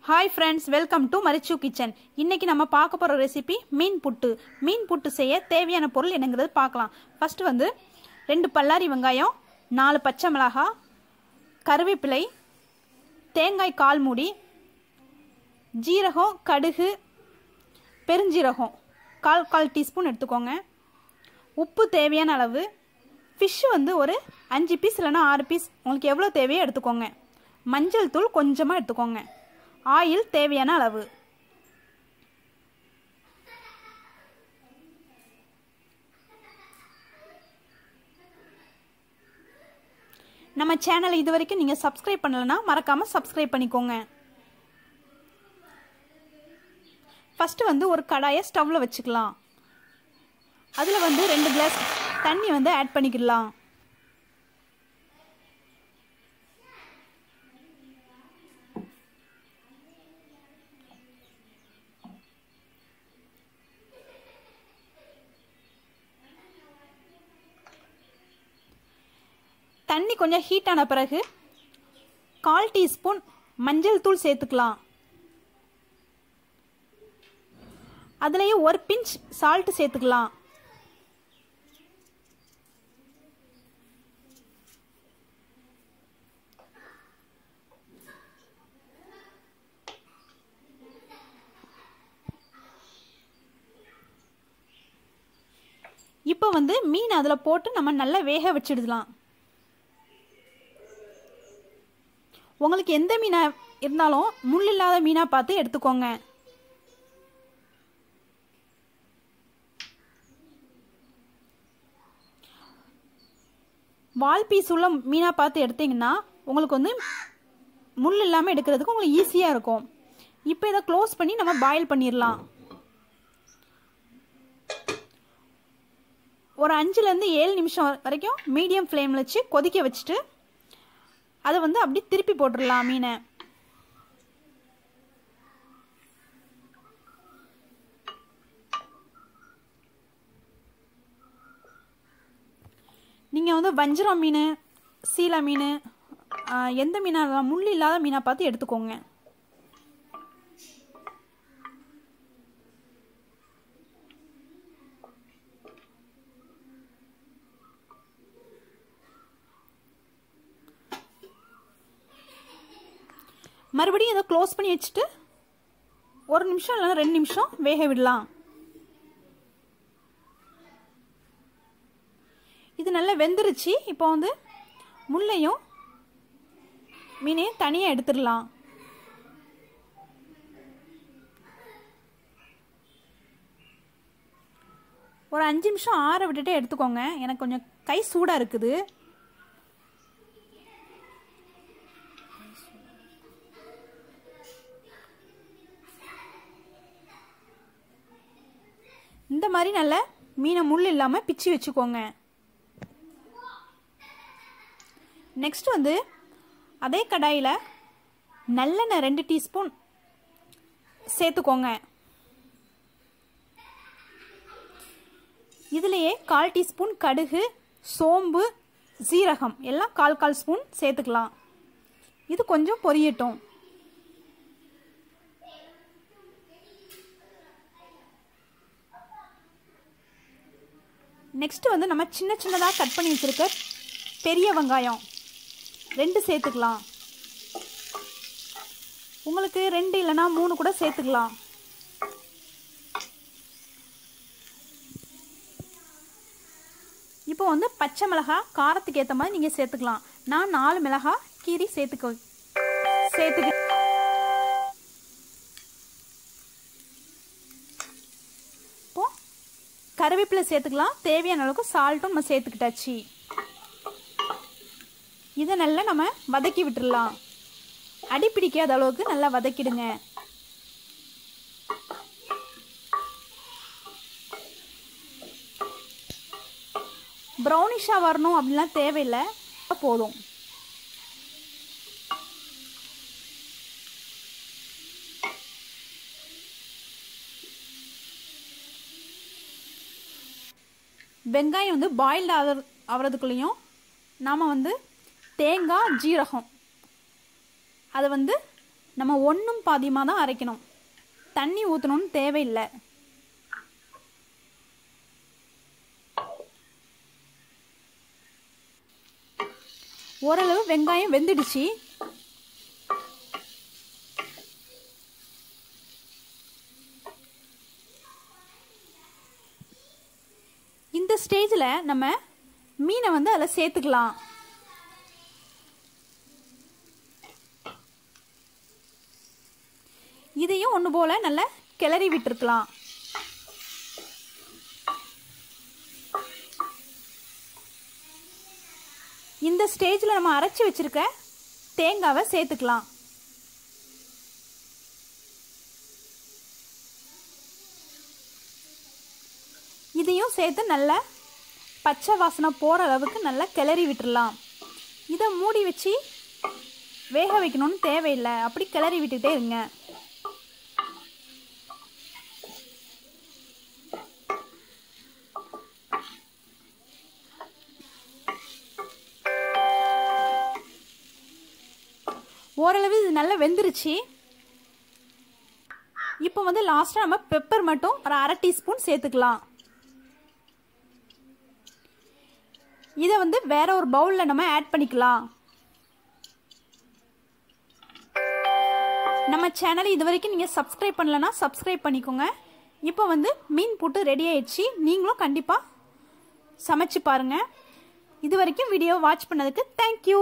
Hi friends welcome to Marichu kitchen இன்னைக்கு நம்ம பார்க்க போற ரெசிபி மீன் புட்டு செய்ய தேவையான பொருள் என்னங்கிறது பார்க்கலாம் ஃபர்ஸ்ட் வந்து 2 பல்லாரி வெங்காயம் 4 பச்சை மிளகாய் கறிவேப்பிலை தேங்காய் கால் மூடி ஜீரகம் கடுகு பெருஞ்சீரகம் கால் டீஸ்பூன் எடுத்துக்கோங்க உப்பு தேவையான அளவு fish வந்து ஒரு 5 பீஸ் இல்லனா 6 பீஸ் உங்களுக்கு எவ்வளவு தேவையோ எடுத்துக்கோங்க மஞ்சள் தூள் கொஞ்சமா எடுத்துக்கோங்க ஆயில் தேவையான அளவு நம்ம சேனலை இதுவரைக்கும் நீங்க சப்ஸ்கிரைப் பண்ணலனா மறக்காம சப்ஸ்கிரைப் பண்ணிக்கோங்க ஃபர்ஸ்ட் வந்து ஒரு கடாயை ஸ்டவ்ல வச்சுக்கலாம் அதுல வந்து 2 கிளாஸ் தண்ணி வந்து ஆட் பண்ணிக்கலாம் தண்ணி கொஞ்சம் ஹீட் ஆன பிறகு 1/4 டீஸ்பூன் மஞ்சள் தூள் சேர்த்துக்கலாம் அதுலயே ஒரு பிஞ்ச் சால்ட் சேர்த்துக்கலாம் இப்போ வந்து மீன் அதுல போட்டு நம்ம நல்லா வேக வச்சிடலாம் உங்களுக்கு எந்த மீனா இருந்தாலும் முள் இல்லாத மீனா பார்த்து எடுத்துக்கோங்க வால் பீஸ் உள்ள மீனா பார்த்து எடுத்தீங்கன்னா உங்களுக்கு வந்து முள் இல்லாம எடுக்கிறதுக்கு உங்களுக்கு ஈஸியா இருக்கும் இப்போ இத க்ளோஸ் பண்ணி நம்ம பாயில் பண்ணிரலாம் ஒரு 5 ல இருந்து 7 நிமிஷம் வரைக்கும் மீடியம் ஃப்ளேம்ல வச்சு கொதிக்க வச்சிட்டு அதை வந்து அப்படி திருப்பி போட்டுறலாம் மீனை நீங்க வந்து வஞ்சரம் மீன் சீலா மீன் எந்த மீனா முள் இல்லாத மீனா பார்த்து எடுத்துக்கோங்க மறுபடியும் இத க்ளோஸ் பண்ணி வச்சிட்டு 1 நிமிஷம் இல்ல 2 நிமிஷம் வேக விடலாம் இது நல்லா வெந்திருச்சு இப்போ வந்து முள்ளையும் மீனையும் தனியா எடுத்துடலாம் ஒரு 5 நிமிஷம் ஆற விட்டுட்டு எடுத்துக்கோங்க எனக்கு கொஞ்சம் கை சூடா இருக்குது இந்த மாதிரி நல்ல மீனை முள் இல்லாம பிச்சி வச்சுக்கோங்க நெக்ஸ்ட் வந்து அதே கடாயில நல்லெண்ணெய் 2 டீஸ்பூன் சேர்த்துக்கோங்க இதுலயே 1/4 டீஸ்பூன் கடுகு சோம்பு ஜீரகம் எல்லாம் 1/4 ஸ்பூன் சேர்த்துக்கலாம் இது கொஞ்சம் பொரியட்டும் நெக்ஸ்ட் வந்து நம்ம சின்ன சின்னதா கட் பண்ணி வச்சிருக்க பெரிய வெங்காயம் 2 சேர்த்துக்கலாம் உங்களுக்கு 2 இல்லனா 3 கூட சேர்த்துக்கலாம் இப்போ வந்து பச்சை மிளகாய் காரத்துக்கு ஏத்த மாதிரி நீங்க சேர்த்துக்கலாம் நான் 4 மிளகாய் கீரி சேர்த்துக்க கறிவேப்பிலை சேர்த்துக்கலாம் தேவையான அளவுக்கு சால்ட்டும் நம்ம சேர்த்துக்கிட்டாச்சு இத நல்லா நம்ம வதக்கி விட்டுறலாம் அடி பிடிக்காத அளவுக்கு நல்லா வதக்கிடுங்க ப்ரௌனிஷா வரணும் அப்படிலாம் தேவையில்லை போதும் வெங்காயம் வந்து பாயில்ட் ஆகிறதுக்குள்ளேயும் நாம் வந்து தேங்காய் ஜீரகம் அதை வந்து நம்ம ஒன்றும் பாதியமாக தான் அரைக்கணும், தண்ணி ஊற்றணும்னு தேவையில்லை. ஓரளவு வெங்காயம் வெந்துடுச்சு. இந்த ஸ்டேஜில் நம்ம மீனை வந்து அதில் சேர்த்துக்கலாம். இதையும் ஒன்று போல நல்லா கிளறி விட்டுருக்கலாம். இந்த ஸ்டேஜில் நம்ம அரைச்சி வச்சிருக்க தேங்காவை சேர்த்துக்கலாம். இதையும் சேர்த்து நல்லா பச்சை வாசனை போகிற அளவுக்கு நல்லா கிளறி விட்டுடலாம். இதை மூடி வச்சு வேக வைக்கணும்னு தேவையில்லை, அப்படி கிளறி விட்டுட்டே இருங்க. ஓரளவு இது நல்லா வெந்துருச்சு. இப்போ வந்து லாஸ்ட்டாக நம்ம பெப்பர் மட்டும் ஒரு 1/2 டீஸ்பூன் சேர்த்துக்கலாம். இதை வந்து வேற ஒரு பவுலில் நம்ம ஆட் பண்ணிக்கலாம். நம்ம சேனலை இது வரைக்கும் நீங்கள் சப்ஸ்கிரைப் பண்ணலன்னா சப்ஸ்கிரைப் பண்ணிக்கோங்க. இப்போ வந்து மீன் புட்டு ரெடி ஆயிடுச்சு. நீங்களும் கண்டிப்பாக சமைச்சு பாருங்கள். இது வரைக்கும் வீடியோ வாட்ச் பண்ணதுக்கு தேங்க்யூ.